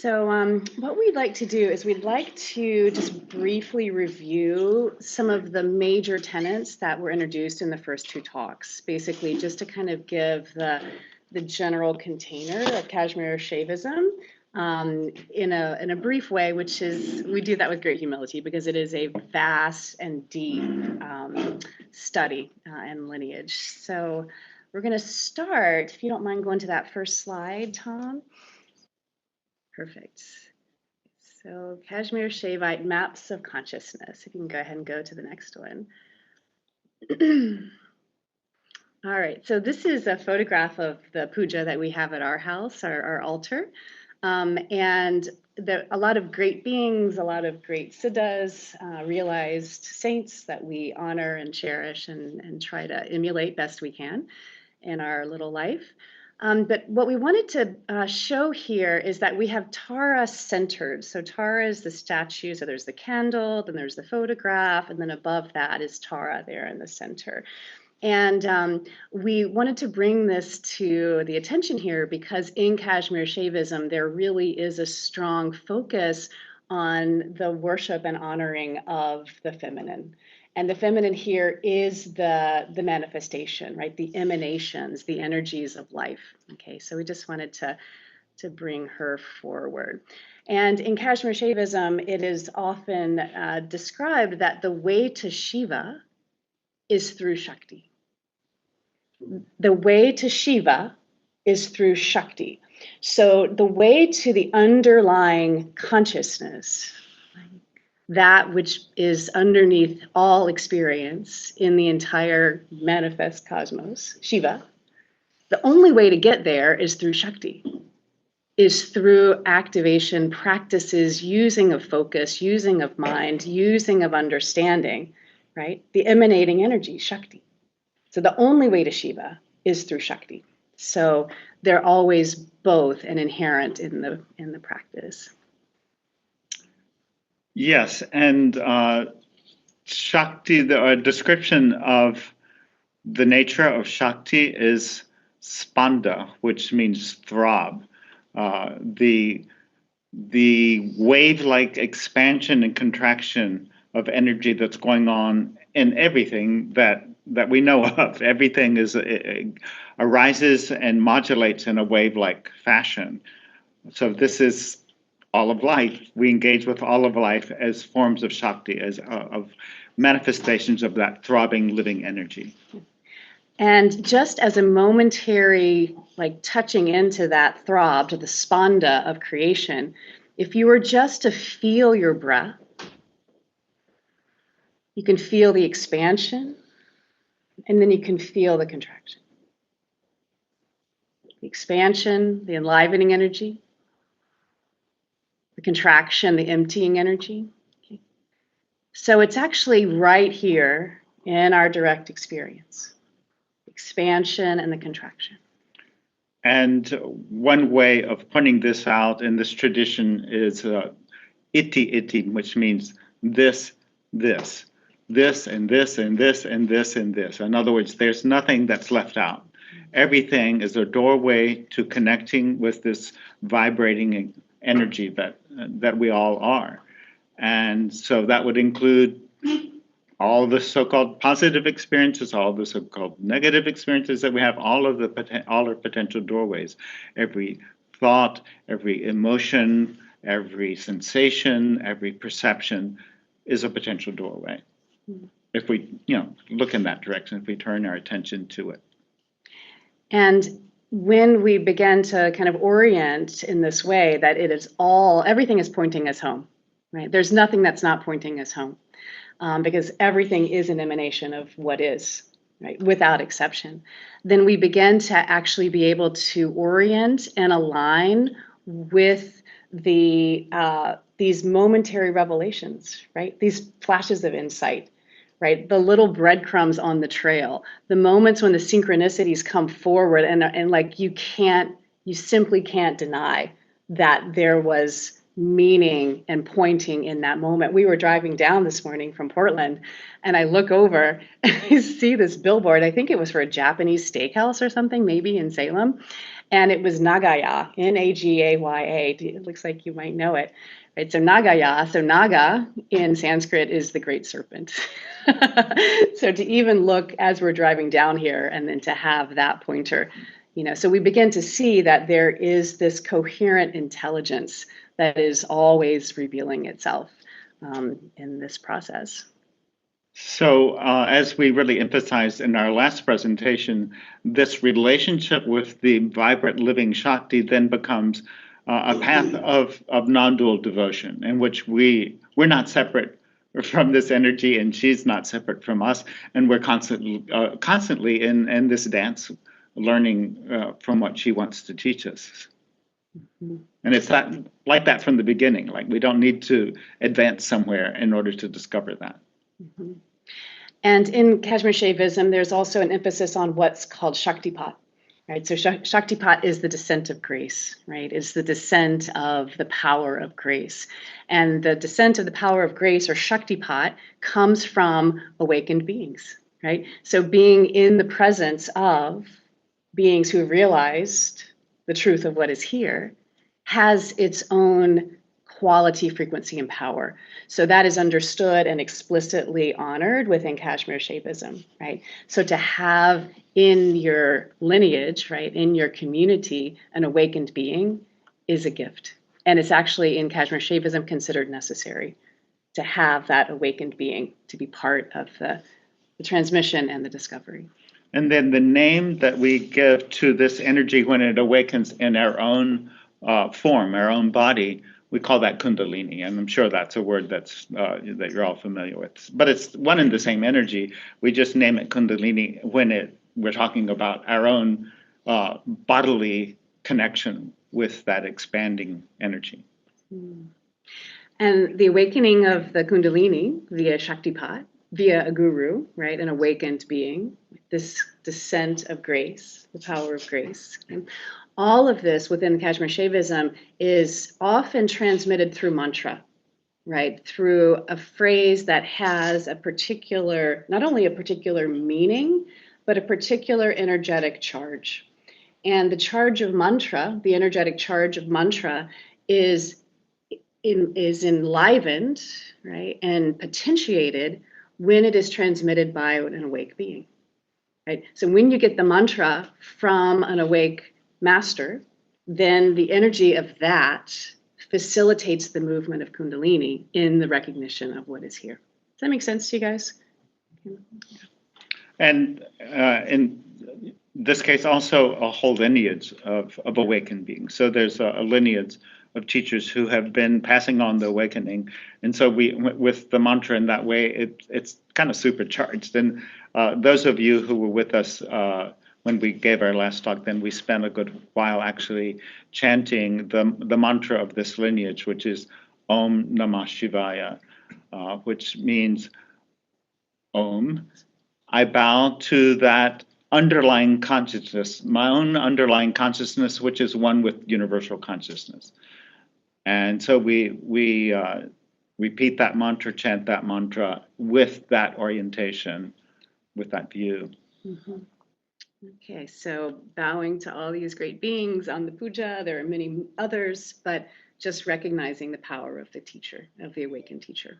What we'd like to do is we'd like to just briefly review some of the major tenets that were introduced in the first two talks, basically just to kind of give the general container of Kashmir Shaivism in a brief way, which is, we do that with great humility because it is a vast and deep study and lineage. So we're going to start, if you don't mind going to that first slide, Tom. Perfect. So Kashmir Shaivite maps of consciousness. If you can go ahead and go to the next one. All right, so this is a photograph of the puja that we have at our house, our altar. And a lot of great beings, a lot of great siddhas, realized saints that we honor and cherish and try to emulate best we can in our little life. But what we wanted to show here is that we have Tara centered. So Tara is the statue, so there's the candle, then there's the photograph, and then above that is Tara there in the center. And we wanted to bring this to the attention here because in Kashmir Shaivism, there really is a strong focus on the worship and honoring of the feminine. And the feminine here is the manifestation, right? The emanations, the energies of life. Okay, so we just wanted to bring her forward. And in Kashmir Shaivism, it is often described that the way to Shiva is through Shakti. The way to Shiva is through Shakti. So the way to the underlying consciousness, that which is underneath all experience in the entire manifest cosmos, Shiva, the only way to get there is through Shakti, is through activation practices, using of focus, using of mind, using of understanding, right? The emanating energy, Shakti. So the only way to Shiva is through Shakti. So they're always both and inherent in the practice. Yes, and Shakti, the description of the nature of Shakti is spanda, which means throb. The wave-like expansion and contraction of energy that's going on in everything that we know of. Everything arises and modulates in a wave-like fashion. So this is all of life. We engage with all of life as forms of Shakti, as of manifestations of that throbbing, living energy. And just as a momentary, like touching into that throb, to the spanda of creation, if you were just to feel your breath, you can feel the expansion, and then you can feel the contraction. The expansion, the enlivening energy, the contraction, the emptying energy. Okay. So it's actually right here in our direct experience. Expansion and the contraction. And one way of pointing this out in this tradition is iti, which means this, and this, and this, and this, and this, and this. In other words, there's nothing that's left out. Everything is a doorway to connecting with this vibrating energy that we all are. And so that would include all the so-called positive experiences, all the so-called negative experiences that we have, all our potential doorways. Every thought, every emotion, every sensation, every perception is a potential doorway. If we, look in that direction, if we turn our attention to it. And when we begin to kind of orient in this way, that it is everything is pointing us home, right? There's nothing that's not pointing us home. Because everything is an emanation of what is, right, without exception, then we begin to actually be able to orient and align with these momentary revelations, right? These flashes of insight, right? The little breadcrumbs on the trail, the moments when the synchronicities come forward and like you simply can't deny that there was meaning and pointing in that moment. We were driving down this morning from Portland and I look over and I see this billboard. I think it was for a Japanese steakhouse or something, maybe in Salem. And it was Nagaya, Nagaya. It looks like you might know it. Right, so Nagaya, so Naga in Sanskrit is the great serpent. So to even look as we're driving down here and then to have that pointer, so we begin to see that there is this coherent intelligence that is always revealing itself in this process. So, as we really emphasized in our last presentation, this relationship with the vibrant living Shakti then becomes a path of non-dual devotion, in which we're not separate from this energy, and she's not separate from us, and we're constantly in this dance, learning from what she wants to teach us. Mm-hmm. And it's like that from the beginning. Like, we don't need to advance somewhere in order to discover that. Mm-hmm. And in Kashmir Shaivism, there's also an emphasis on what's called Shaktipat, right? So Shaktipat is the descent of grace, right? It's the descent of the power of grace. And the descent of the power of grace, or Shaktipat, comes from awakened beings, right? So being in the presence of beings who have realized the truth of what is here has its own quality, frequency, and power. So that is understood and explicitly honored within Kashmir Shaivism, right? So to have in your lineage, right, in your community, an awakened being is a gift. And it's actually in Kashmir Shaivism considered necessary to have that awakened being to be part of the transmission and the discovery. And then the name that we give to this energy when it awakens in our own form, our own body, we call that Kundalini, and I'm sure that's a word that you're all familiar with. But it's one and the same energy. We just name it Kundalini when we're talking about our own bodily connection with that expanding energy. And the awakening of the Kundalini via Shaktipat, via a guru, right, an awakened being, this descent of grace, the power of grace. Okay? All of this within Kashmir Shaivism is often transmitted through mantra, right? Through a phrase that has a particular, not only a particular meaning, but a particular energetic charge. And the charge of mantra, the energetic charge of mantra, is enlivened, right, and potentiated when it is transmitted by an awake being, right? So when you get the mantra from an awake master, then the energy of that facilitates the movement of Kundalini in the recognition of what is here. Does that make sense to you guys? And in this case, also a whole lineage of awakened beings. So there's a lineage of teachers who have been passing on the awakening. And so with the mantra in that way, it's kind of supercharged. And those of you who were with us when we gave our last talk, then we spent a good while actually chanting the mantra of this lineage, which is Om Namah Shivaya, which means Om. I bow to that underlying consciousness, my own underlying consciousness, which is one with universal consciousness. And so we repeat that mantra, chant that mantra with that orientation, with that view. Mm-hmm. Okay, so bowing to all these great beings on the puja, there are many others, but just recognizing the power of the teacher, of the awakened teacher.